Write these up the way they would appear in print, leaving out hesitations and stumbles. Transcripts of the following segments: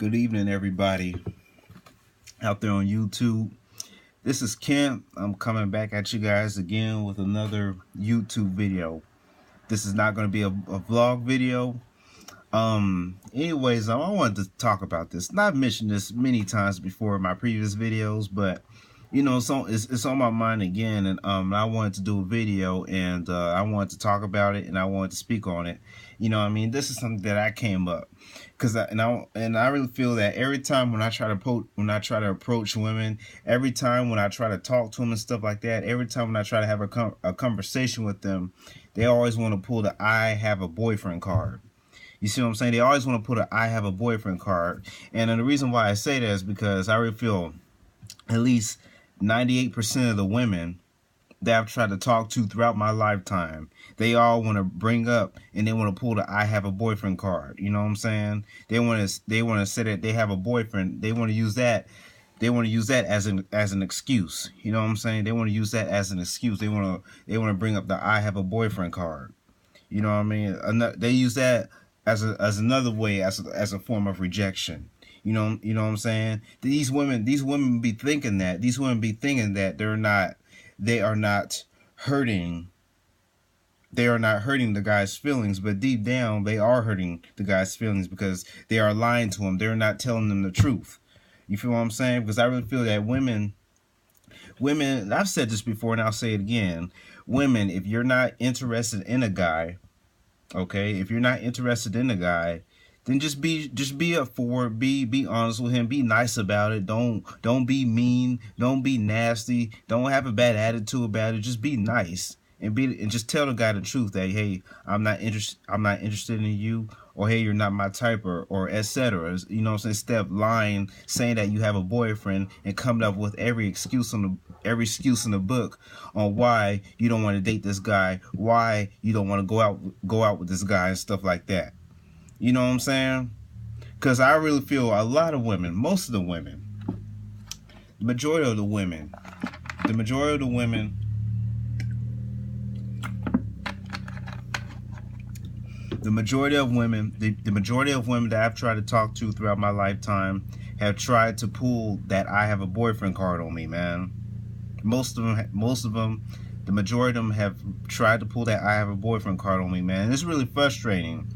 Good evening, everybody out there on YouTube. This is Kent. I'm coming back at you guys again with another YouTube video. This is not going to be a vlog video. Anyways, I wanted to talk about this. I've mentioned this many times before in my previous videos, but you know, it's on my mind again, and I wanted to do a video, and I wanted to talk about it, and I wanted to speak on it. You know, I mean, this is something that I came up because I really feel that every time when I try to approach women, every time when I try to talk to them and stuff like that, every time when I try to have a conversation with them, they always want to pull the "I have a boyfriend" card. You see what I'm saying? They always want to put a "I have a boyfriend" card, and the reason why I say that is because I really feel at least 98% of the women that I've tried to talk to throughout my lifetime, they all want to bring up and they want to pull the "I have a boyfriend" card. You know what I'm saying? They want to say that they have a boyfriend. They want to use that. They want to use that as an excuse. You know what I'm saying? They want to use that as an excuse. They want to bring up the "I have a boyfriend" card. You know what I mean? They use that as another way, as a form of rejection. You know what I'm saying? These women be thinking that they are not hurting the guy's feelings, but deep down they are hurting the guy's feelings because they are lying to him. They're not telling them the truth. You feel what I'm saying? Because I really feel that women, I've said this before and I'll say it again. Women, if you're not interested in a guy, okay, if you're not interested in a guy, then just be up for it. Be honest with him. Be nice about it. Don't be mean. Don't be nasty. Don't have a bad attitude about it. Just be nice and just tell the guy the truth that, hey, I'm not interested in you, or hey, you're not my type, or etc. You know what I'm saying? Instead of lying, saying that you have a boyfriend and coming up with every excuse in the book on why you don't want to date this guy, why you don't want to go out with this guy and stuff like that. You know what I'm saying? Because I really feel a lot of women, most of the women, the majority of women that I've tried to talk to throughout my lifetime have tried to pull that "I have a boyfriend" card on me, man. Most of them, the majority of them have tried to pull that "I have a boyfriend" card on me, man. And it's really frustrating.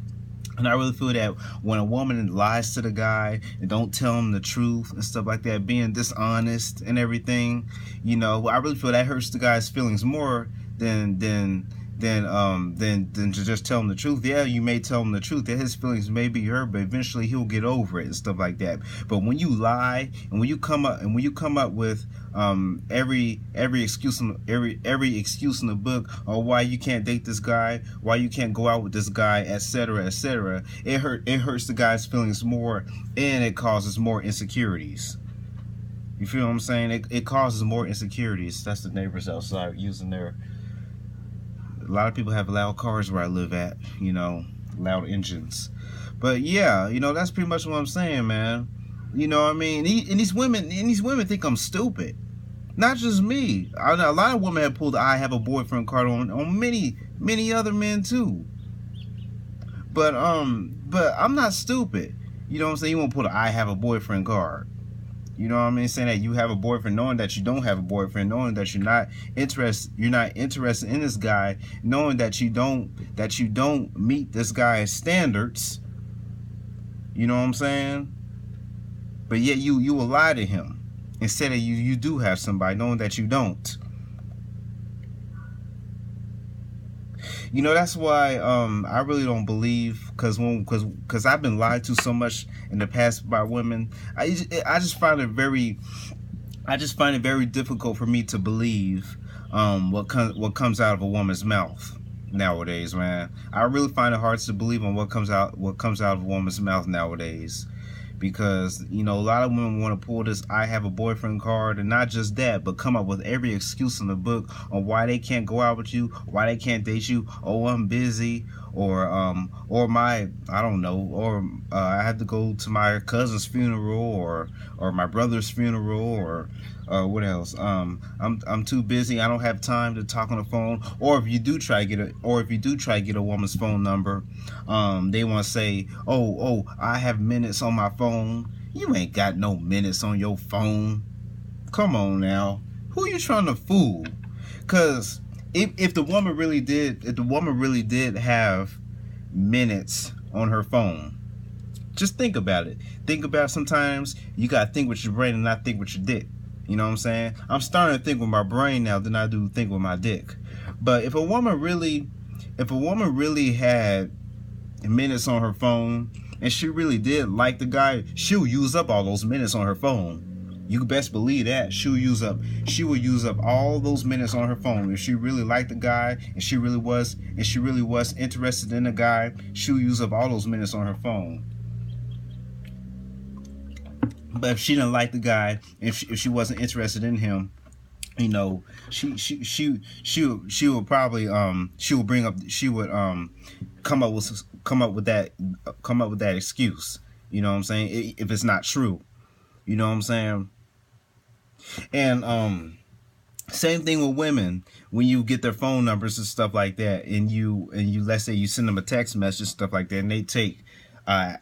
And I really feel that when a woman lies to the guy and don't tell him the truth and stuff like that, being dishonest and everything, you know, I really feel that hurts the guy's feelings more than to just tell him the truth. Yeah, you may tell him the truth that his feelings may be hurt, but eventually he'll get over it and stuff like that. But when you lie and when you come up with every excuse in the book on why you can't date this guy, why you can't go out with this guy, etc., etc., it hurts the guy's feelings more, and it causes more insecurities. You feel what I'm saying? It causes more insecurities. That's the neighbors outside using their. A lot of people have loud cars where I live at, you know, loud engines. But yeah, you know, that's pretty much what I'm saying, man. You know what I mean? And these women think I'm stupid. Not just me. A lot of women have pulled the "I have a boyfriend" card on many other men too. But I'm not stupid. You know what I'm saying? You won't pull the "I have a boyfriend" card. You know what I mean? Saying that you have a boyfriend, knowing that you don't have a boyfriend, knowing that you're not interested in this guy, knowing that you don't meet this guy's standards. You know what I'm saying? But yet you will lie to him and say that you do have somebody, knowing that you don't. You know, that's why I really don't believe, because I've been lied to so much in the past by women. I just find it very difficult for me to believe what comes out of a woman's mouth nowadays, man. I really find it hard to believe on what comes out of a woman's mouth nowadays. Because, you know, a lot of women want to pull this "I have a boyfriend" card, and not just that, but come up with every excuse in the book on why they can't go out with you, why they can't date you. Oh, I'm busy, or my, I don't know, or I have to go to my cousin's funeral, or my brother's funeral, What else? I'm too busy. I don't have time to talk on the phone. Or if you do try to get a woman's phone number, they want to say, oh, I have minutes on my phone. You ain't got no minutes on your phone. Come on now. Who you trying to fool? Cause if the woman really did have minutes on her phone, just think about it. Think about, sometimes you gotta think with your brain and not think with your dick. You know what I'm saying? I'm starting to think with my brain now than I do think with my dick. But if a woman really had minutes on her phone and she really did like the guy, she'll use up all those minutes on her phone. You best believe that. She will use up all those minutes on her phone. If she really liked the guy and she really was interested in the guy, she'll use up all those minutes on her phone. But if she didn't like the guy, if she wasn't interested in him, you know, she would probably come up with that excuse. You know what I'm saying? If it's not true, you know what I'm saying? And same thing with women. When you get their phone numbers and stuff like that, and you let's say you send them a text message, stuff like that, and they take I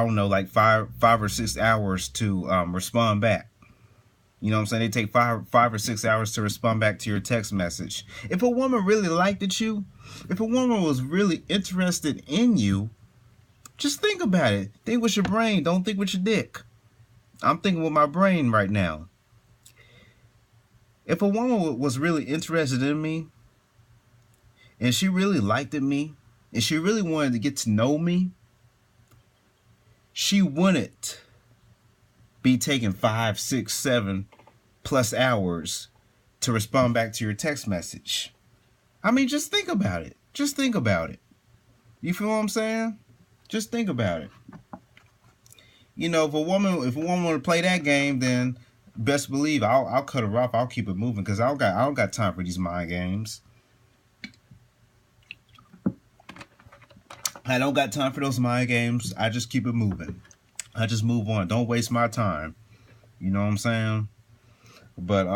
don't know, like five or 6 hours to respond back. You know what I'm saying? They take five or 6 hours to respond back to your text message. If a woman really liked you, if a woman was really interested in you, just think about it. Think with your brain. Don't think with your dick. I'm thinking with my brain right now. If a woman was really interested in me, and she really liked me, and she really wanted to get to know me, she wouldn't be taking 5, 6, 7 plus hours to respond back to your text message. I mean, just think about it. Just think about it. You feel what I'm saying? Just think about it. You know, if a woman want to play that game, then best believe I'll cut her off. I'll keep it moving because I don't got time for these mind games. I don't got time for those mind games. I just keep it moving. I just move on. Don't waste my time. You know what I'm saying? But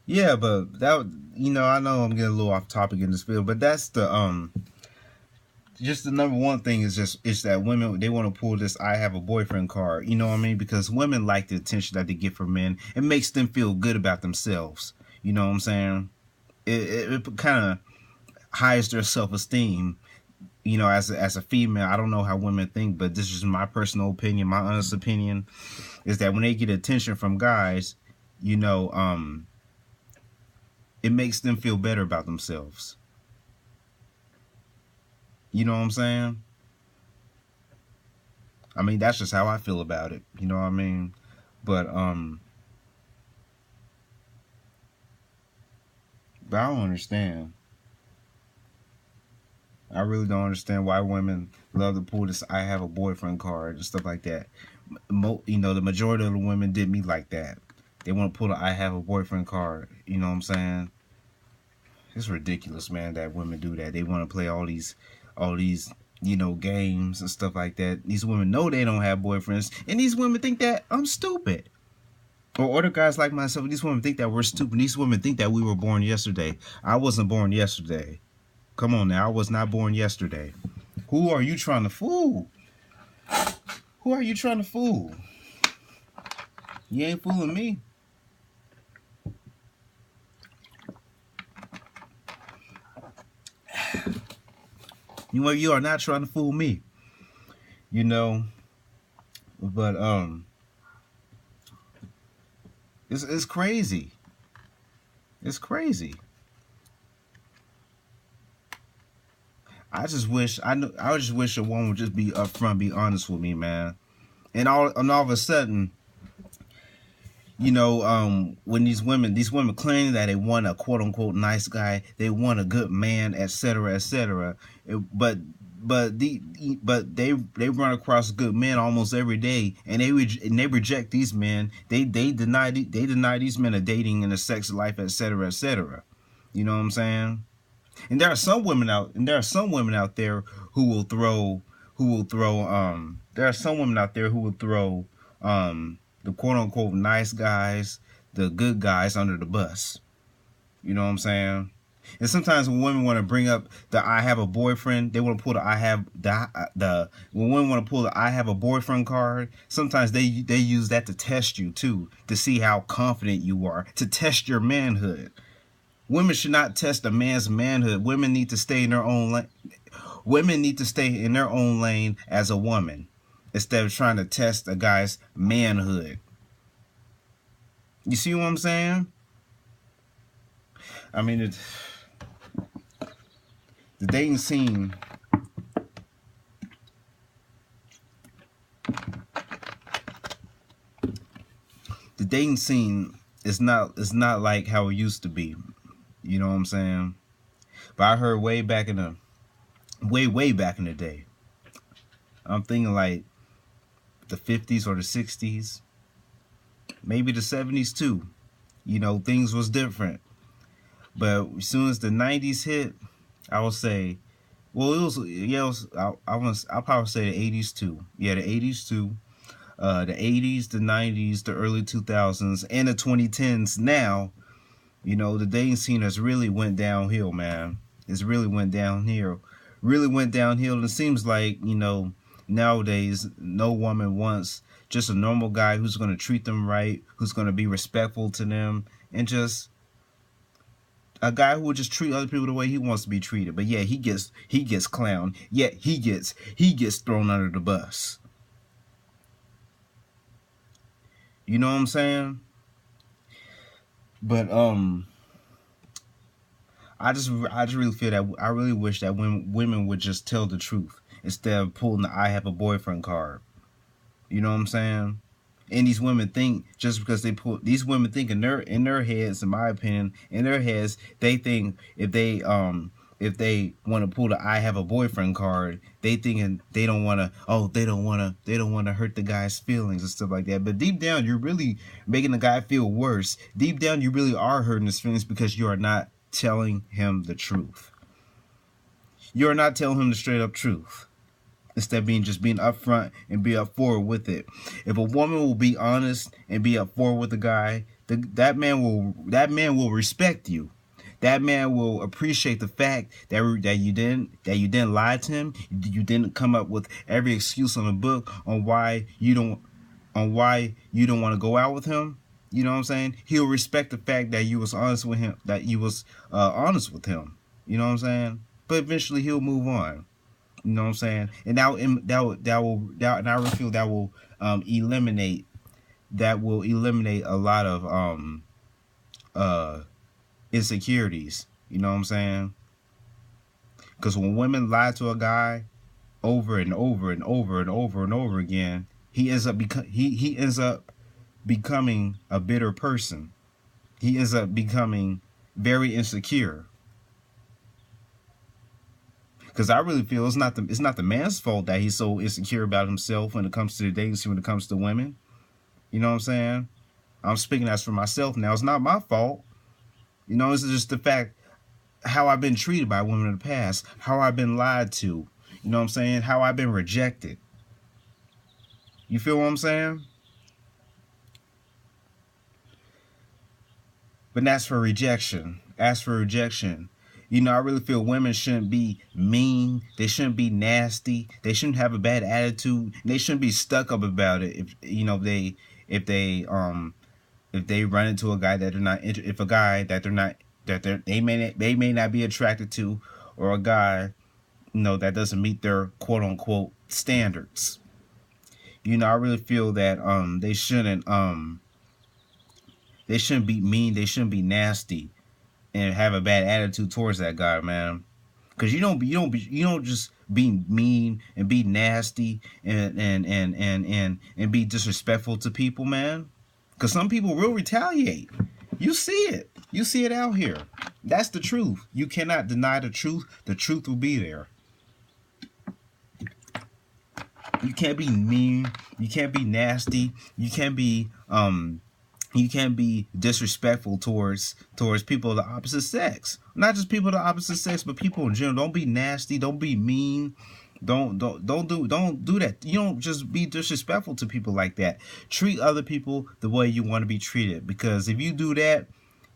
yeah, but that, you know, I know I'm getting a little off topic in this field, but that's the just the number one thing is that women, they want to pull this "I have a boyfriend" card. You know what I mean? Because women like the attention that they get from men. It makes them feel good about themselves. You know what I'm saying? It kind of highs their self-esteem. You know, as a female, I don't know how women think, but this is my personal opinion. My honest opinion is that when they get attention from guys, you know, it makes them feel better about themselves. You know what I'm saying? I mean, that's just how I feel about it. You know what I mean? But I don't understand. I really don't understand why women love to pull this "I have a boyfriend" card and stuff like that. You know, the majority of the women did me like that. They want to pull the "I have a boyfriend" card. You know what I'm saying? It's ridiculous, man, that women do that. They want to play all these, you know, games and stuff like that. These women know they don't have boyfriends, and these women think that I'm stupid. Or other guys like myself, these women think that we're stupid. These women think that we were born yesterday. I wasn't born yesterday. Come on now, I was not born yesterday. Who are you trying to fool? Who are you trying to fool? You ain't fooling me. You are not trying to fool me. You know, but it's crazy. It's crazy. I just wish a woman would just be upfront, be honest with me, man. And all of a sudden, you know, when these women claim that they want a quote unquote nice guy, they want a good man, etc., etc. But they run across good men almost every day, and they reject these men. They deny these men a dating and a sex life, etc., etc. You know what I'm saying? And there are some women out there who will throw the quote unquote nice guys, the good guys under the bus. You know what I'm saying? And sometimes when women want to bring up the "I have a boyfriend," they want to pull the when women want to pull the "I have a boyfriend" card. Sometimes they use that to test you too, to see how confident you are, to test your manhood. Women should not test a man's manhood. Women need to stay in their own lane. Women need to stay in their own lane as a woman, instead of trying to test a guy's manhood. You see what I'm saying? I mean, the dating scene, is not like how it used to be. You know what I'm saying? But I heard way back in the day. I'm thinking like the 50s or the 60s, maybe the 70s too. You know, things was different. But as soon as the 90s hit, I would say, well, I'll probably say the 80s too. Yeah, the 80s too. The 80s, the 90s, the early 2000s, and the 2010s now, you know, the dating scene has really went downhill, man. It's really went downhill. Really went downhill. And it seems like, you know, nowadays, no woman wants just a normal guy who's going to treat them right, who's going to be respectful to them, and just a guy who will just treat other people the way he wants to be treated. But yeah, he gets clowned. Yeah, he gets thrown under the bus. You know what I'm saying? But I just really feel that I really wish that women would just tell the truth instead of pulling the "I have a boyfriend" card. You know what I'm saying? And these women think just because these women think in their heads, in my opinion, in their heads, they think if they want to pull the "I have a boyfriend" card, they thinking they don't want to hurt the guy's feelings and stuff like that. But deep down, you're really making the guy feel worse. Deep down, you really are hurting his feelings because you are not telling him the truth. You are not telling him the straight up truth. Instead of being upfront and be up forward with it. If a woman will be honest and be up forward with the guy, that man will respect you. That man will appreciate the fact that you didn't lie to him. You didn't come up with every excuse on the book on why you don't want to go out with him. You know what I'm saying? He'll respect the fact that you was honest with him. Honest with him. You know what I'm saying? But eventually he'll move on. You know what I'm saying? And I really feel that will eliminate a lot of insecurities. You know what I'm saying? Because when women lie to a guy over and over and over and over and over again, he ends up becoming a bitter person. He ends up becoming very insecure. Because I really feel it's not the man's fault that he's so insecure about himself when it comes to the dating scene, when it comes to women. You know what I'm saying? I'm speaking as for myself now. It's not my fault. You know, it's just the fact how I've been treated by women in the past, how I've been lied to. You know what I'm saying? How I've been rejected. You feel what I'm saying? But as for rejection, you know, I really feel women shouldn't be mean. They shouldn't be nasty. They shouldn't have a bad attitude. They shouldn't be stuck up about it. If they run into a guy that they're not, if a guy that they may not be attracted to, or a guy, you know, that doesn't meet their quote unquote standards. You know, I really feel that they shouldn't be mean. They shouldn't be nasty and have a bad attitude towards that guy, man. Because you don't just be mean and be nasty and be disrespectful to people, man. Because some people will retaliate. You see it out here. That's the truth. You cannot deny the truth. The truth will be there. You can't be mean. You can't be nasty. You can't be disrespectful towards people of the opposite sex. Not just people of the opposite sex, but people in general. Don't be nasty. Don't be mean. Don't do that. You don't just be disrespectful to people like that. Treat other people the way you want to be treated. Because if you do that,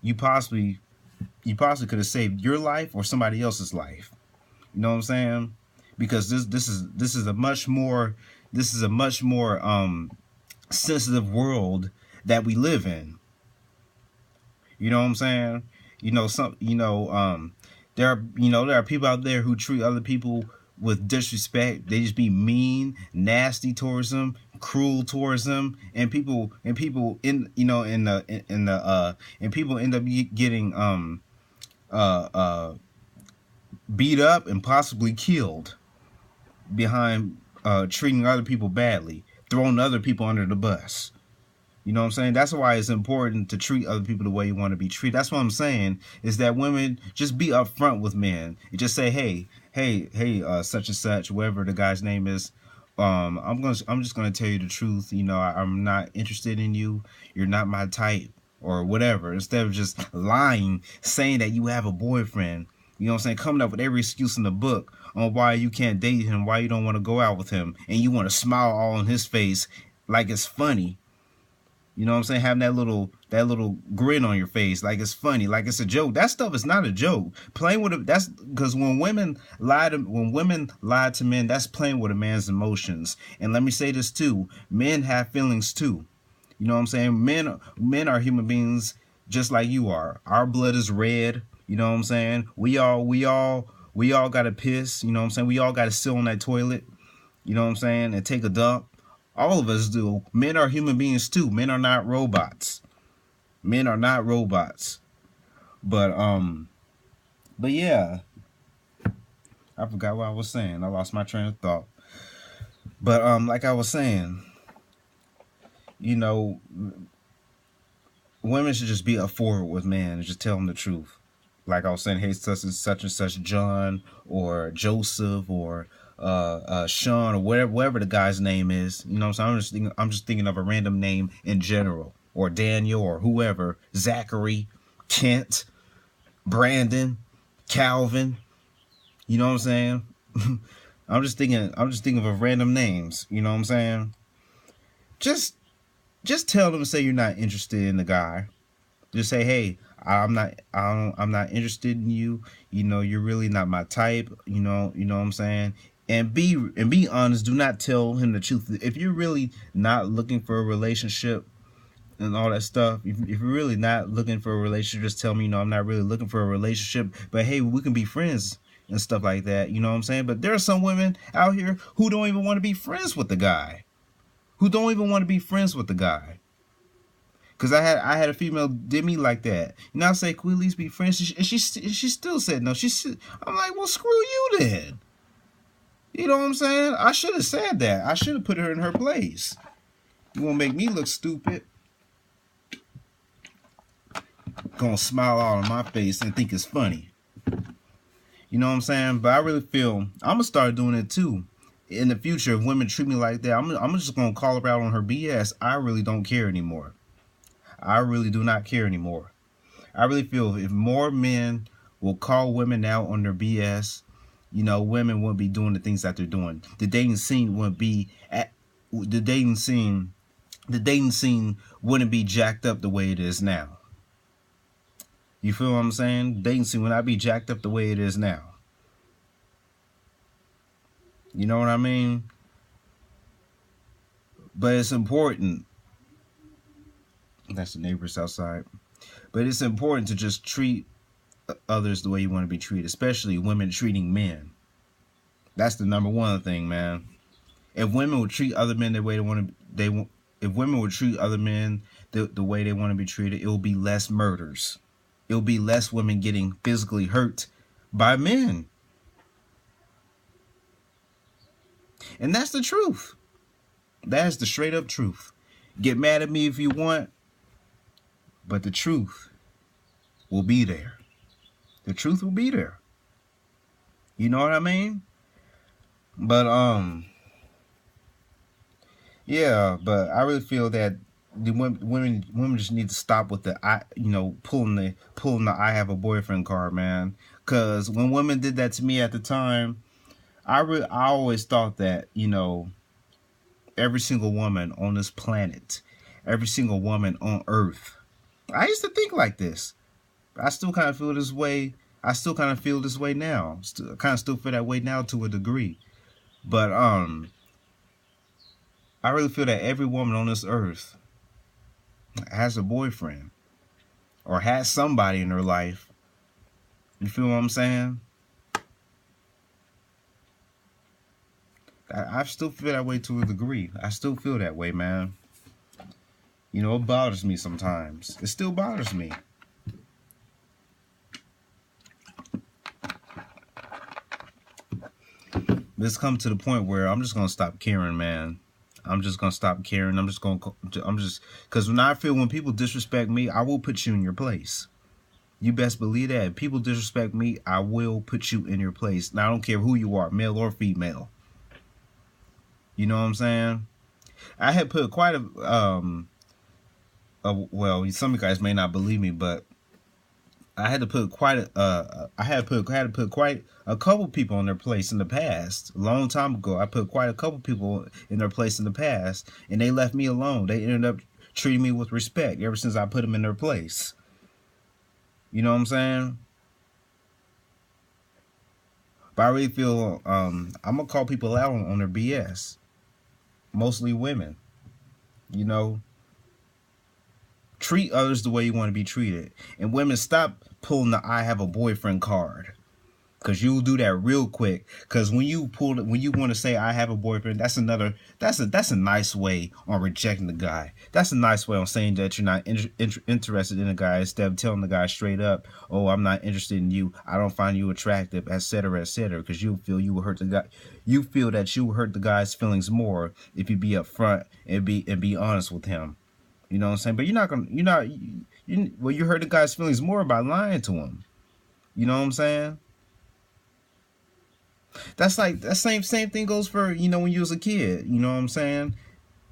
you possibly could have saved your life or somebody else's life. You know what I'm saying? Because this is a much more sensitive world that we live in. You know what I'm saying? There are people out there who treat other people with disrespect. They just be mean, nasty towards them, cruel towards them, and people people end up getting beat up and possibly killed behind treating other people badly, throwing other people under the bus. You know what I'm saying? That's why it's important to treat other people the way you want to be treated. That's what I'm saying, is that women just be upfront with men. You just say, hey, such and such, whatever the guy's name is, I'm just gonna tell you the truth. I'm not interested in you. You're not my type, or whatever. Instead of just lying, saying that you have a boyfriend. You know what I'm saying? Coming up with every excuse in the book on why you can't date him, why you don't want to go out with him, and you want to smile all in his face like it's funny. You know what I'm saying? Having that little grin on your face, like it's funny, like it's a joke. That stuff is not a joke. Playing with it, that's because when women lie to men, that's playing with a man's emotions. And let me say this too: men have feelings too. You know what I'm saying? Men are human beings just like you are. Our blood is red. You know what I'm saying? We all gotta piss. You know what I'm saying? We all gotta sit on that toilet. You know what I'm saying? And take a dump. All of us do. Men are human beings too. Men are not robots. Men are not robots. But yeah. I forgot what I was saying. I lost my train of thought. But like I was saying, women should just be up forward with men and just tell them the truth. Like I was saying, hey, such and such John or Joseph or Sean or whatever the guy's name is. You know what I'm saying? I'm just thinking of a random name in general, or Daniel or whoever, Zachary, Kent, Brandon, Calvin. You know what I'm saying? I'm just thinking of random names. You know what I'm saying? Just tell them, say you're not interested in the guy. Just say, hey, I'm not interested in you. You're really not my type. You know what I'm saying? And be honest. Do not tell him the truth. If you're really not looking for a relationship and all that stuff, if you're really not looking for a relationship, just tell me, I'm not really looking for a relationship, but hey, we can be friends and stuff like that. You know what I'm saying? But there are some women out here who don't even want to be friends with the guy. Cause I had a female did me like that. I say, "Can we at least be friends?" She still said no. I'm like, well, screw you then. You know what I'm saying? I should have said that. I should have put her in her place. You want to make me look stupid? Gonna smile all in my face and think it's funny. You know what I'm saying? But I really feel I'm gonna start doing it too. In the future, if women treat me like that, I'm just gonna call her out on her BS. I really don't care anymore. I really do not care anymore. I really feel if more men will call women out on their BS, women wouldn't be doing the things that they're doing. The dating scene wouldn't be wouldn't be jacked up the way it is now. You feel what I'm saying? The dating scene would not be jacked up the way it is now. You know what I mean? But it's important. That's the neighbors outside. But it's important to just treat others the way you want to be treated, especially women treating men. That's the number one thing, man. If women would treat other men the way if women would treat other men the way they want to be treated, it will be less murders. It will be less women getting physically hurt by men. And that's the truth. That's the straight up truth. Get mad at me if you want, but the truth will be there. The truth will be there. You know what I mean? But yeah, but I really feel that the women just need to stop with the pulling the I have a boyfriend card, man. Cause when women did that to me at the time, I always thought that, you know, every single woman on this planet, every single woman on earth. I used to think like this. I still kind of feel this way. I still kind of feel this way now. Still, kind of still feel that way now to a degree. But I really feel that every woman on this earth has a boyfriend or has somebody in her life. You feel what I'm saying? I still feel that way to a degree. I still feel that way, man. You know, it bothers me sometimes. It still bothers me. It's come to the point where I'm just gonna stop caring, man. I'm just gonna stop caring. Because when I feel when people disrespect me, I will put you in your place. You best believe that. If people disrespect me, I will put you in your place. Now I don't care who you are, male or female. You know what I'm saying? I had put quite well, some of you guys may not believe me, but I had to put quite a couple people in their place in the past. A long time ago, I put quite a couple people in their place in the past, and they left me alone. They ended up treating me with respect ever since I put them in their place. You know what I'm saying? But I really feel I'm gonna call people out on their BS. Mostly women. You know, treat others the way you want to be treated. And women, stop pulling the "I have a boyfriend" card. Cause you'll do that real quick. Cause when you want to say "I have a boyfriend," that's a nice way on rejecting the guy. That's a nice way on saying that you're not interested in a guy, instead of telling the guy straight up, "Oh, I'm not interested in you. I don't find you attractive," etc., etc. Because you feel you will hurt the guy. You feel that you will hurt the guy's feelings more if you be upfront and be honest with him. You know what I'm saying? But you hurt the guy's feelings more by lying to him. You know what I'm saying? That's like that same thing goes for, you know, when you was a kid. You know what I'm saying?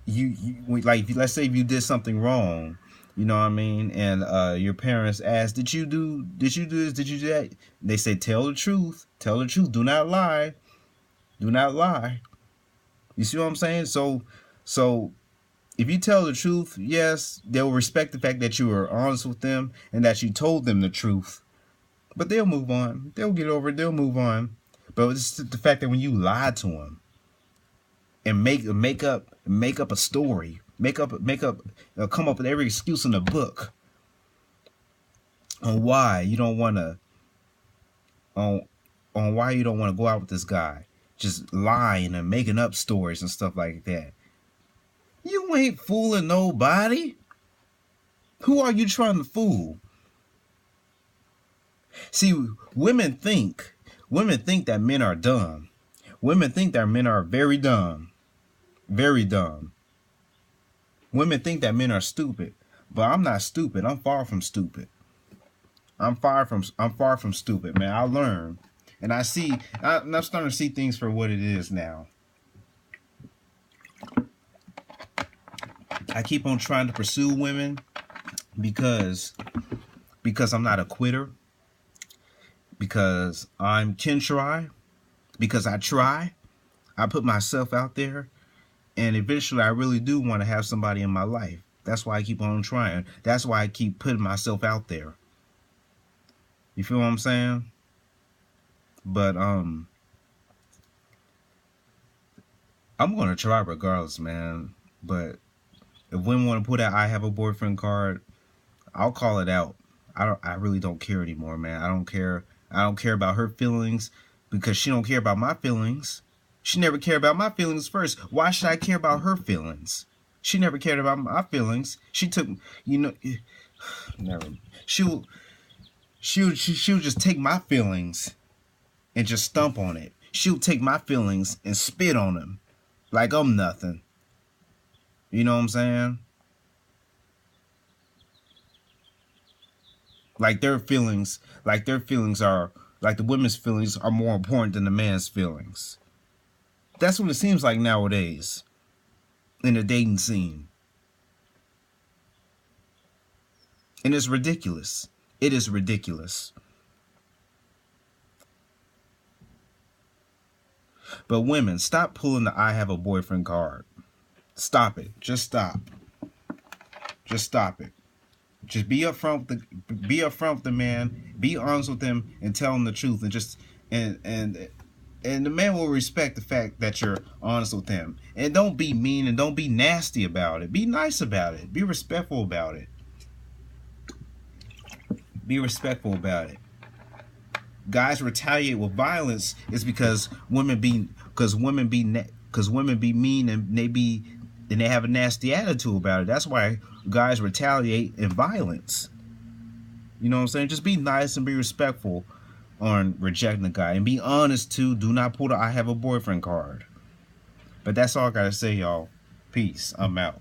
Like, let's say if you did something wrong, you know what I mean, and your parents ask, did you do this? Did you do that? They say, tell the truth. Tell the truth. Do not lie. Do not lie. You see what I'm saying? So if you tell the truth, yes, they'll respect the fact that you were honest with them and that you told them the truth. But they'll move on. They'll get over it. They'll move on. But it's the fact that when you lie to them and make up a story, come up with every excuse in the book on why you don't want to on why you don't want to go out with this guy, just lying and making up stories and stuff like that. You ain't fooling nobody. Who are you trying to fool? See, women think that men are dumb. Women think that men are very dumb. Very dumb. Women think that men are stupid. But I'm not stupid. I'm far from stupid. I'm far from stupid, man. I learn. And I'm starting to see things for what it is now. I keep on trying to pursue women because I'm not a quitter. Because I'm can try. Because I try. I put myself out there. And eventually I really do want to have somebody in my life. That's why I keep on trying. That's why I keep putting myself out there. You feel what I'm saying? But I'm gonna try regardless, man. But if women want to put out "I have a boyfriend" card, I'll call it out. I really don't care anymore, man. I don't care about her feelings because she don't care about my feelings. She never cared about my feelings first. Why should I care about her feelings? She never cared about my feelings. She took, you know, never. She'll just take my feelings and just stomp on it. She'll take my feelings and spit on them like I'm nothing. You know what I'm saying? Like their feelings are, like the women's feelings are more important than the man's feelings. That's what it seems like nowadays in the dating scene. And it's ridiculous. It is ridiculous. But women, stop pulling the I have a boyfriend card. Stop it. Just stop. Just stop it. Just be upfront with the man. Be honest with him and tell him the truth, and just and the man will respect the fact that you're honest with him. And don't be mean and don't be nasty about it. Be nice about it. Be respectful about it. Be respectful about it. Guys retaliate with violence is because women be mean, and they have a nasty attitude about it. That's why guys retaliate in violence. You know what I'm saying? Just be nice and be respectful on rejecting the guy, and be honest too. Do not pull the I have a boyfriend card. But that's all I gotta say, y'all. Peace. I'm out.